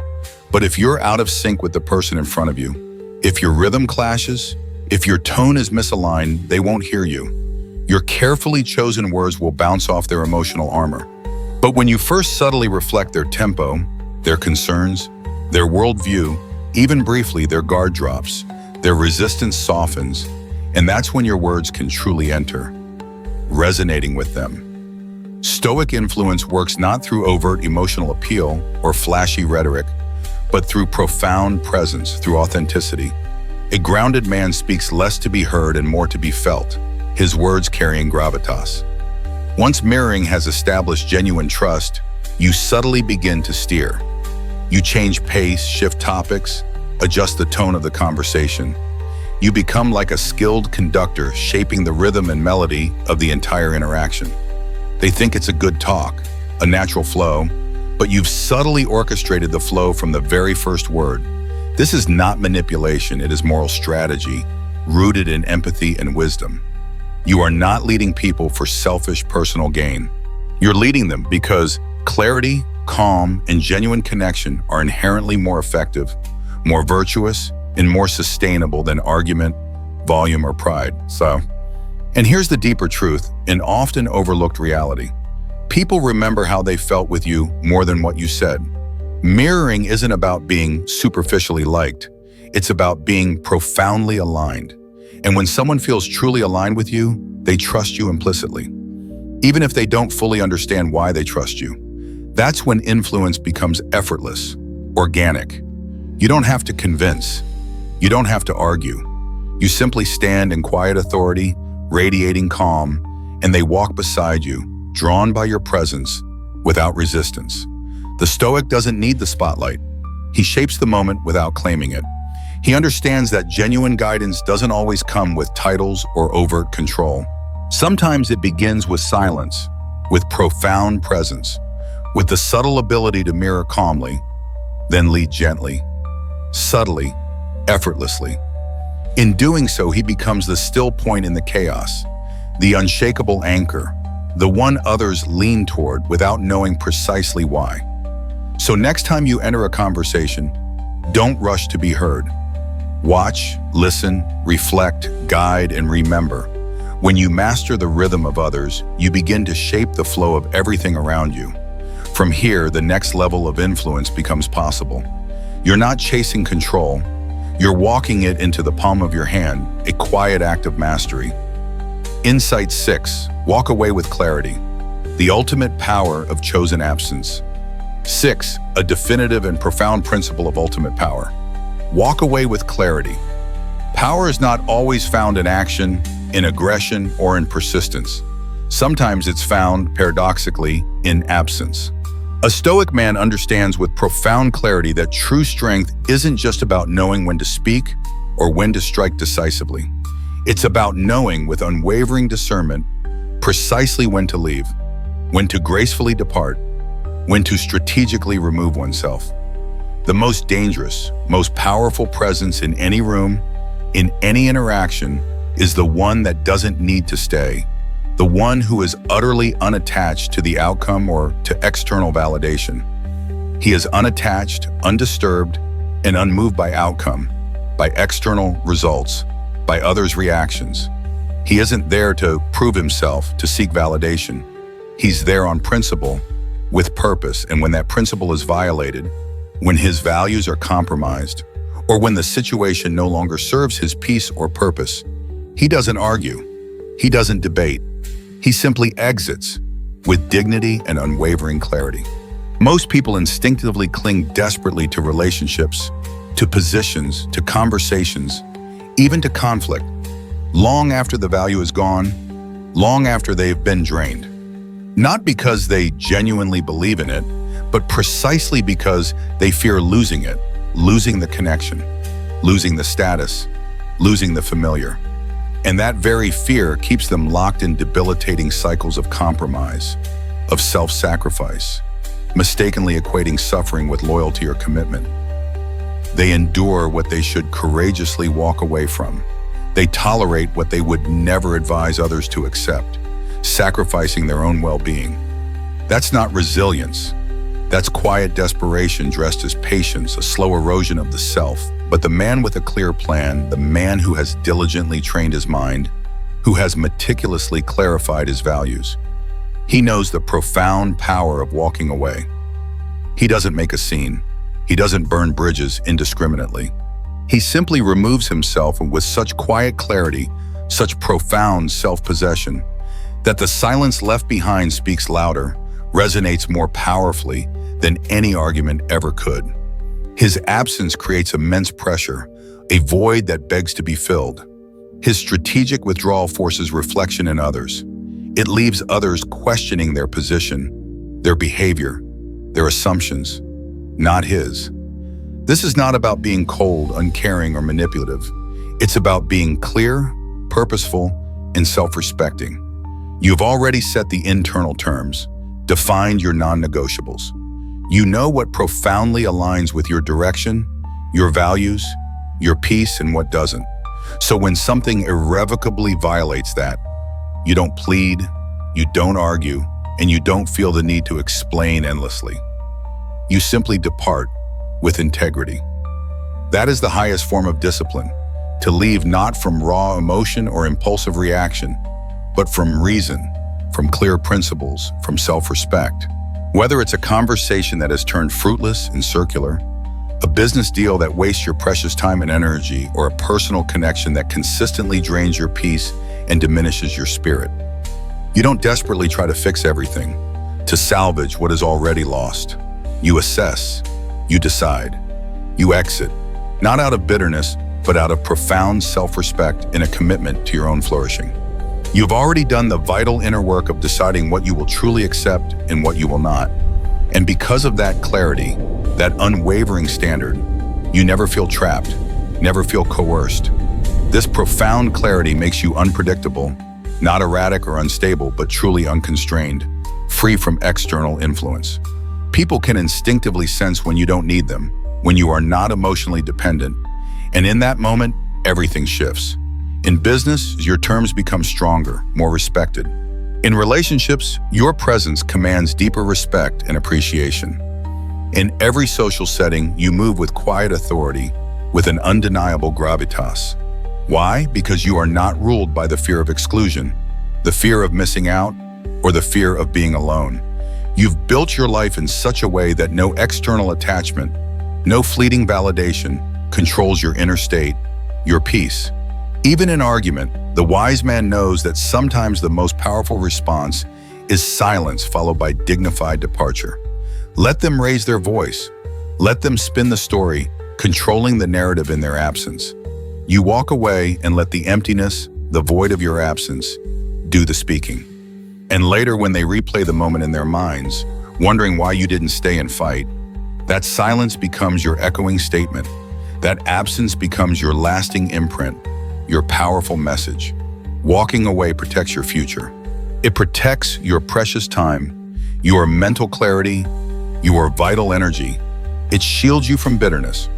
but if you're out of sync with the person in front of you, if your rhythm clashes, if your tone is misaligned, they won't hear you. Your carefully chosen words will bounce off their emotional armor. But when you first subtly reflect their tempo, their concerns, their worldview, even briefly, their guard drops, their resistance softens, and that's when your words can truly enter, resonating with them. Stoic influence works not through overt emotional appeal or flashy rhetoric, but through profound presence, through authenticity. A grounded man speaks less to be heard and more to be felt, his words carrying gravitas. Once mirroring has established genuine trust, you subtly begin to steer. You change pace, shift topics, adjust the tone of the conversation. You become like a skilled conductor shaping the rhythm and melody of the entire interaction. They think it's a good talk, a natural flow, but you've subtly orchestrated the flow from the very first word. This is not manipulation, it is moral strategy, rooted in empathy and wisdom. You are not leading people for selfish personal gain. You're leading them because clarity, calm, and genuine connection are inherently more effective, more virtuous, and more sustainable than argument, volume, or pride. And here's the deeper truth, an often overlooked reality. People remember how they felt with you more than what you said. Mirroring isn't about being superficially liked. It's about being profoundly aligned. And when someone feels truly aligned with you, they trust you implicitly. Even if they don't fully understand why they trust you. That's when influence becomes effortless, organic. You don't have to convince. You don't have to argue. You simply stand in quiet authority, radiating calm, and they walk beside you, drawn by your presence, without resistance. The Stoic doesn't need the spotlight. He shapes the moment without claiming it. He understands that genuine guidance doesn't always come with titles or overt control. Sometimes it begins with silence, with profound presence, with the subtle ability to mirror calmly, then lead gently, subtly, effortlessly. In doing so, he becomes the still point in the chaos, the unshakable anchor, the one others lean toward without knowing precisely why. So next time you enter a conversation, don't rush to be heard. Watch, listen, reflect, guide, and remember. When you master the rhythm of others, you begin to shape the flow of everything around you. From here, the next level of influence becomes possible. You're not chasing control. You're walking it into the palm of your hand, a quiet act of mastery. Insight 6, walk away with clarity. The ultimate power of chosen absence. 6, a definitive and profound principle of ultimate power. Walk away with clarity. Power is not always found in action, in aggression, or in persistence. Sometimes it's found, paradoxically, in absence. A Stoic man understands with profound clarity that true strength isn't just about knowing when to speak or when to strike decisively. It's about knowing with unwavering discernment precisely when to leave, when to gracefully depart, when to strategically remove oneself. The most dangerous, most powerful presence in any room, in any interaction, is the one that doesn't need to stay, the one who is utterly unattached to the outcome or to external validation. He is unattached, undisturbed, and unmoved by outcome, by external results, by others' reactions. He isn't there to prove himself, to seek validation. He's there on principle, with purpose, and when that principle is violated, when his values are compromised, or when the situation no longer serves his peace or purpose, he doesn't argue, he doesn't debate, he simply exits with dignity and unwavering clarity. Most people instinctively cling desperately to relationships, to positions, to conversations, even to conflict, long after the value is gone, long after they've been drained. Not because they genuinely believe in it, but precisely because they fear losing it, losing the connection, losing the status, losing the familiar. And that very fear keeps them locked in debilitating cycles of compromise, of self-sacrifice, mistakenly equating suffering with loyalty or commitment. They endure what they should courageously walk away from. They tolerate what they would never advise others to accept, sacrificing their own well-being. That's not resilience. That's quiet desperation dressed as patience, a slow erosion of the self. But the man with a clear plan, the man who has diligently trained his mind, who has meticulously clarified his values, he knows the profound power of walking away. He doesn't make a scene. He doesn't burn bridges indiscriminately. He simply removes himself with such quiet clarity, such profound self-possession, that the silence left behind speaks louder, resonates more powerfully than any argument ever could. His absence creates immense pressure, a void that begs to be filled. His strategic withdrawal forces reflection in others. It leaves others questioning their position, their behavior, their assumptions, not his. This is not about being cold, uncaring, or manipulative. It's about being clear, purposeful, and self-respecting. You've already set the internal terms, defined your non-negotiables. You know what profoundly aligns with your direction, your values, your peace, and what doesn't. So when something irrevocably violates that, you don't plead, you don't argue, and you don't feel the need to explain endlessly. You simply depart with integrity. That is the highest form of discipline, to leave not from raw emotion or impulsive reaction, but from reason, from clear principles, from self-respect. Whether it's a conversation that has turned fruitless and circular, a business deal that wastes your precious time and energy, or a personal connection that consistently drains your peace and diminishes your spirit. You don't desperately try to fix everything, to salvage what is already lost. You assess, you decide, you exit, not out of bitterness, but out of profound self-respect and a commitment to your own flourishing. You've already done the vital inner work of deciding what you will truly accept and what you will not. And because of that clarity, that unwavering standard, you never feel trapped, never feel coerced. This profound clarity makes you unpredictable, not erratic or unstable, but truly unconstrained, free from external influence. People can instinctively sense when you don't need them, when you are not emotionally dependent. And in that moment, everything shifts. In business, your terms become stronger, more respected. In relationships, your presence commands deeper respect and appreciation. In every social setting, you move with quiet authority, with an undeniable gravitas. Why? Because you are not ruled by the fear of exclusion, the fear of missing out, or the fear of being alone. You've built your life in such a way that no external attachment, no fleeting validation controls your inner state, your peace. Even in argument, the wise man knows that sometimes the most powerful response is silence followed by dignified departure. Let them raise their voice. Let them spin the story, controlling the narrative in their absence. You walk away and let the emptiness, the void of your absence, do the speaking. And later, when they replay the moment in their minds, wondering why you didn't stay and fight, that silence becomes your echoing statement. That absence becomes your lasting imprint, your powerful message. Walking away protects your future. It protects your precious time, your mental clarity, your vital energy. It shields you from bitterness,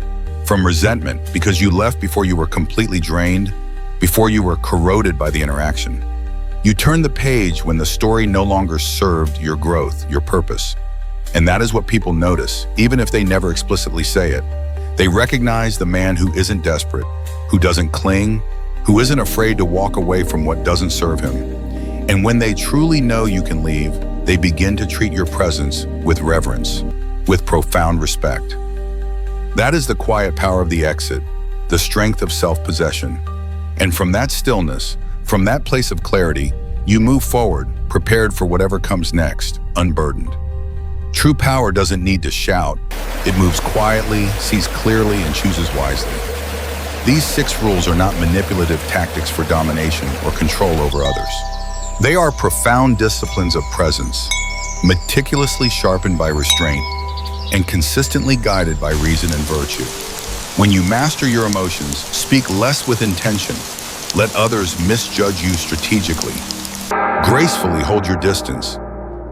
from resentment because you left before you were completely drained, before you were corroded by the interaction. You turn the page when the story no longer served your growth, your purpose. And that is what people notice, even if they never explicitly say it. They recognize the man who isn't desperate, who doesn't cling, who isn't afraid to walk away from what doesn't serve him. And when they truly know you can leave, they begin to treat your presence with reverence, with profound respect. That is the quiet power of the exit, the strength of self-possession. And from that stillness, from that place of clarity, you move forward, prepared for whatever comes next, unburdened. True power doesn't need to shout. It moves quietly, sees clearly, and chooses wisely. These 6 rules are not manipulative tactics for domination or control over others. They are profound disciplines of presence, meticulously sharpened by restraint, and consistently guided by reason and virtue. When you master your emotions, speak less with intention. Let others misjudge you strategically. Gracefully hold your distance.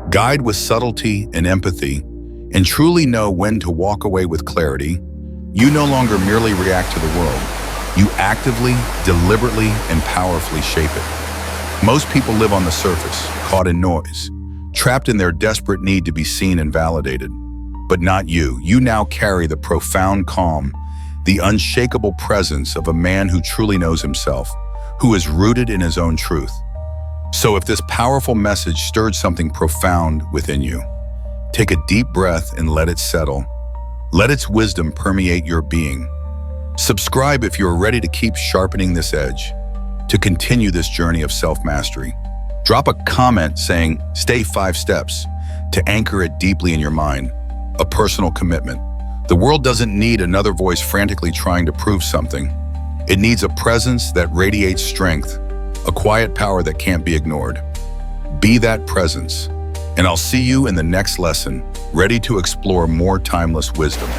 Guide with subtlety and empathy, and truly know when to walk away with clarity. You no longer merely react to the world. You actively, deliberately, and powerfully shape it. Most people live on the surface, caught in noise, trapped in their desperate need to be seen and validated. But not you. You now carry the profound calm, the unshakable presence of a man who truly knows himself, who is rooted in his own truth. So if this powerful message stirred something profound within you, take a deep breath and let it settle. Let its wisdom permeate your being. Subscribe if you're ready to keep sharpening this edge, to continue this journey of self-mastery. Drop a comment saying, "Stay 5 steps," to anchor it deeply in your mind, a personal commitment. The world doesn't need another voice frantically trying to prove something. It needs a presence that radiates strength, a quiet power that can't be ignored. Be that presence, and I'll see you in the next lesson, ready to explore more timeless wisdom.